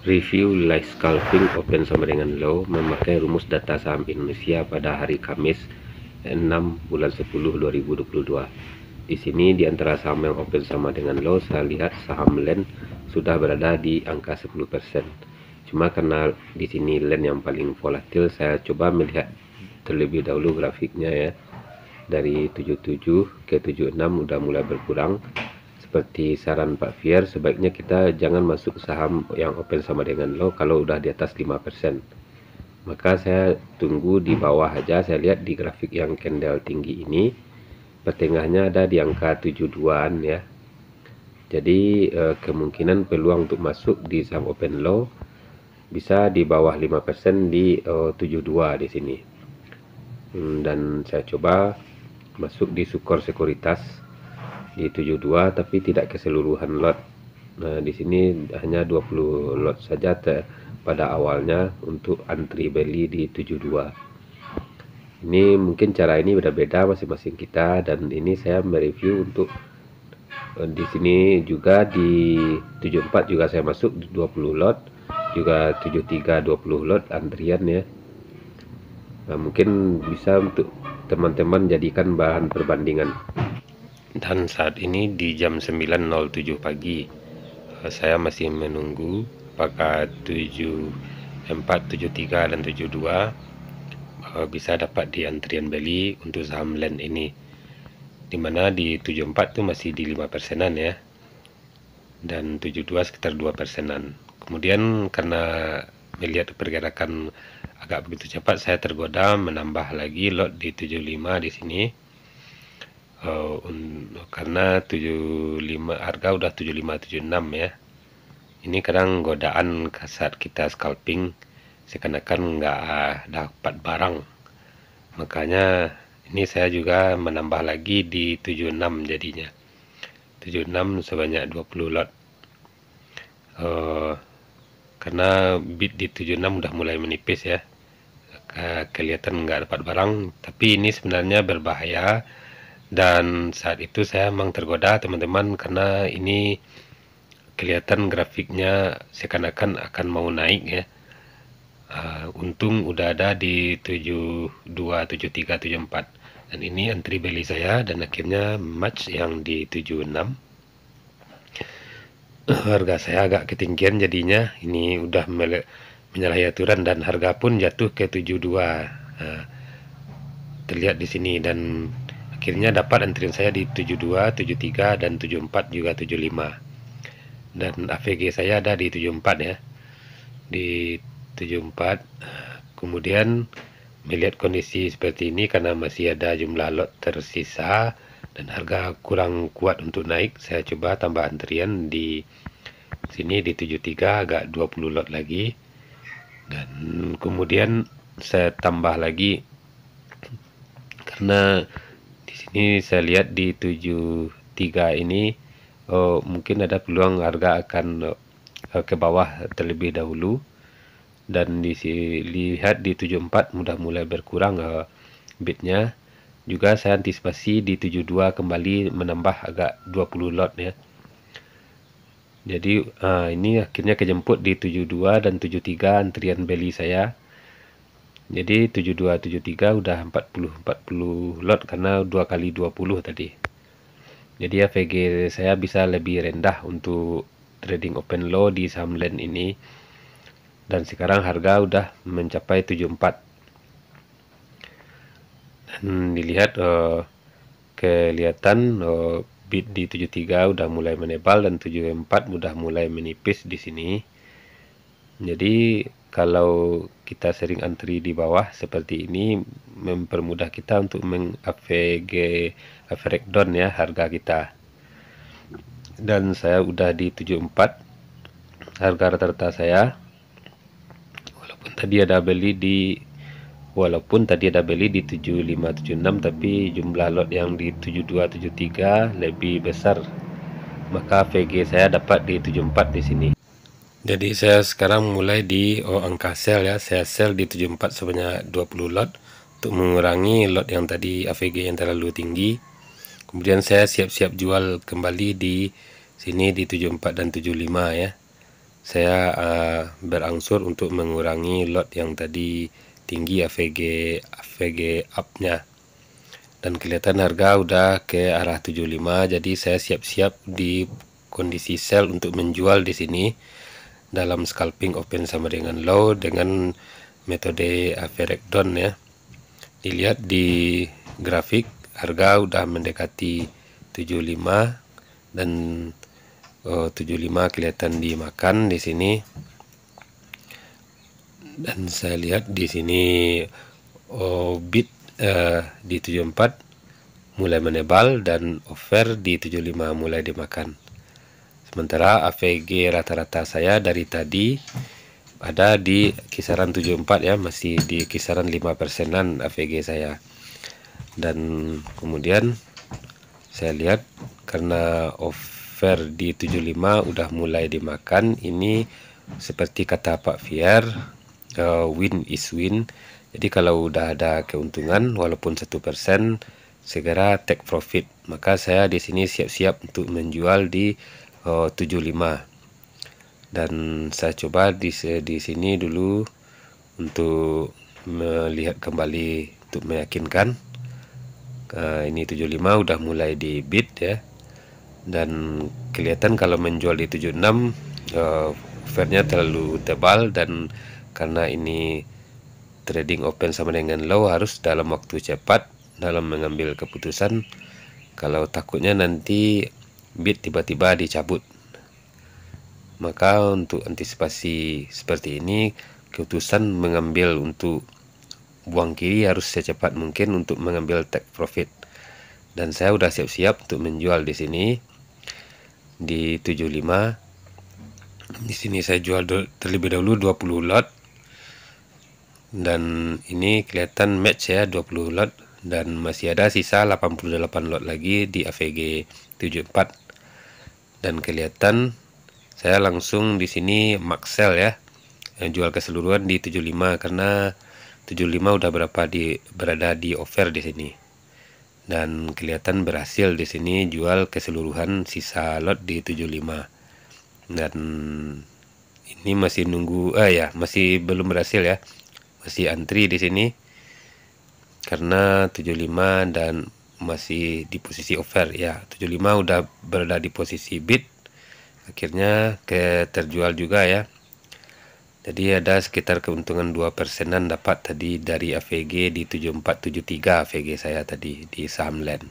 Review live scalping open sama dengan low memakai rumus data saham Indonesia pada hari Kamis 6/10/2022. Di sini di antara saham yang open sama dengan low, saya lihat saham LEN sudah berada di angka 10%. Cuma karena di sini LEN yang paling volatil, saya coba melihat terlebih dahulu grafiknya ya. Dari 77 ke 76 udah mulai berkurang. Seperti saran Pak Fier, sebaiknya kita jangan masuk saham yang open sama dengan low kalau udah di atas 5%. Maka saya tunggu di bawah aja. Saya lihat di grafik yang candle tinggi ini, pertengahnya ada di angka 72-an ya. Jadi kemungkinan peluang untuk masuk di saham open low bisa di bawah 5% di 72 di sini. Dan saya coba masuk di Sukor Sekuritas di 72 tapi tidak keseluruhan lot. Nah, di sini hanya 20 lot saja pada awalnya untuk antri beli di 72. Ini mungkin cara ini beda-beda masing-masing kita, dan ini saya mereview untuk di sini juga di 74 juga saya masuk 20 lot, juga 73 20 lot antrian ya. Nah, mungkin bisa untuk teman-teman jadikan bahan perbandingan. Dan saat ini di jam 9.07 pagi, saya masih menunggu apakah 74, 73 dan 72 bisa dapat di antrian beli untuk saham LEN ini, dimana di 74 itu masih di 5%-an ya, dan 72 sekitar 2%-an. Kemudian karena melihat pergerakan agak begitu cepat, saya tergoda menambah lagi lot di 75 di sini. Karena 75 harga udah 75-76 ya. Ini kadang godaan saat kita scalping seakan-akan nggak dapat barang. Makanya ini saya juga menambah lagi di 76 jadinya. 76 sebanyak 20 lot. Karena bid di 76 udah mulai menipis ya. Kelihatan nggak dapat barang, tapi ini sebenarnya berbahaya. Dan saat itu saya memang tergoda teman-teman, karena ini kelihatan grafiknya seakan-akan akan mau naik ya. Untung udah ada di 72, 73, 74, dan ini antri beli saya, dan akhirnya match yang di 76. Harga saya agak ketinggian jadinya, ini udah menyalahi aturan, dan harga pun jatuh ke 72. Terlihat di sini, dan akhirnya dapat antrian saya di 72, 73 dan 74 juga 75. Dan AVG saya ada di 74 ya. Di 74. Kemudian melihat kondisi seperti ini, karena masih ada jumlah lot tersisa dan harga kurang kuat untuk naik, saya coba tambah antrian di sini di 73 agak 20 lot lagi. Dan kemudian saya tambah lagi karena di sini saya lihat di 73 ini mungkin ada peluang harga akan ke bawah terlebih dahulu, dan dilihat di 74 mudah mulai berkurang bidnya. Juga saya antisipasi di 72 kembali menambah agak 20 lot ya. Jadi ini akhirnya kejemput di 72 dan 73 antrian beli saya. Jadi 72 73 udah 40 lot karena 2 kali 20 tadi. Jadi AVG saya bisa lebih rendah untuk trading open low di saham LEN ini. Dan sekarang harga udah mencapai 74. Dan dilihat kelihatan bid di 73 udah mulai menebal, dan 74 udah mulai menipis di sini. Jadi kalau kita sering antri di bawah seperti ini, mempermudah kita untuk meng-AVG average down ya harga kita. Dan saya udah di 74 harga rata-rata saya, walaupun tadi ada beli di 75 76, tapi jumlah lot yang di 72 73 lebih besar, maka VG saya dapat di 74 di sini. Jadi saya sekarang mulai di angka sell ya. Saya sell di 74 sebanyak 20 lot untuk mengurangi lot yang tadi AVG yang terlalu tinggi. Kemudian saya siap-siap jual kembali di sini di 74 dan 75 ya. saya berangsur untuk mengurangi lot yang tadi tinggi AVG up-nya, dan kelihatan harga udah ke arah 75. Jadi saya siap-siap di kondisi sell untuk menjual di sini dalam scalping open sama dengan low dengan metode average down ya. Dilihat di grafik harga udah mendekati 75 dan 75 kelihatan dimakan di sini. Dan saya lihat di sini bid di 74 mulai menebal dan offer di 75 mulai dimakan. Sementara AVG rata-rata saya dari tadi ada di kisaran 74 ya, masih di kisaran 5%-an AVG saya. Dan kemudian saya lihat karena offer di 75 udah mulai dimakan, ini seperti kata Pak Fier, win is win. Jadi kalau udah ada keuntungan walaupun 1%, segera take profit. Maka saya di sini siap-siap untuk menjual di 75. Dan saya coba di sini dulu untuk melihat kembali untuk meyakinkan. Ini 75 udah mulai di bid ya, dan kelihatan kalau menjual di 76 offernya terlalu tebal, dan karena ini trading open sama dengan low harus dalam waktu cepat dalam mengambil keputusan, kalau takutnya nanti bid tiba-tiba dicabut. Maka untuk antisipasi seperti ini, keputusan mengambil untuk buang kiri harus secepat mungkin untuk mengambil take profit. Dan saya udah siap-siap untuk menjual di sini di 75. Di sini saya jual terlebih dahulu 20 lot. Dan ini kelihatan match ya, 20 lot, dan masih ada sisa 88 lot lagi di AVG 74. Dan kelihatan saya langsung di sini max sell ya, jual keseluruhan di 75 karena 75 udah berada di offer di sini. Dan kelihatan berhasil di sini jual keseluruhan sisa lot di 75. Dan ini masih nunggu masih belum berhasil ya. Masih antri di sini karena 75 dan masih di posisi offer ya. 75 udah berada di posisi bid, akhirnya terjual juga ya. Jadi ada sekitar keuntungan 2%-an dapat tadi dari AVG di 7473 AVG saya tadi di saham land.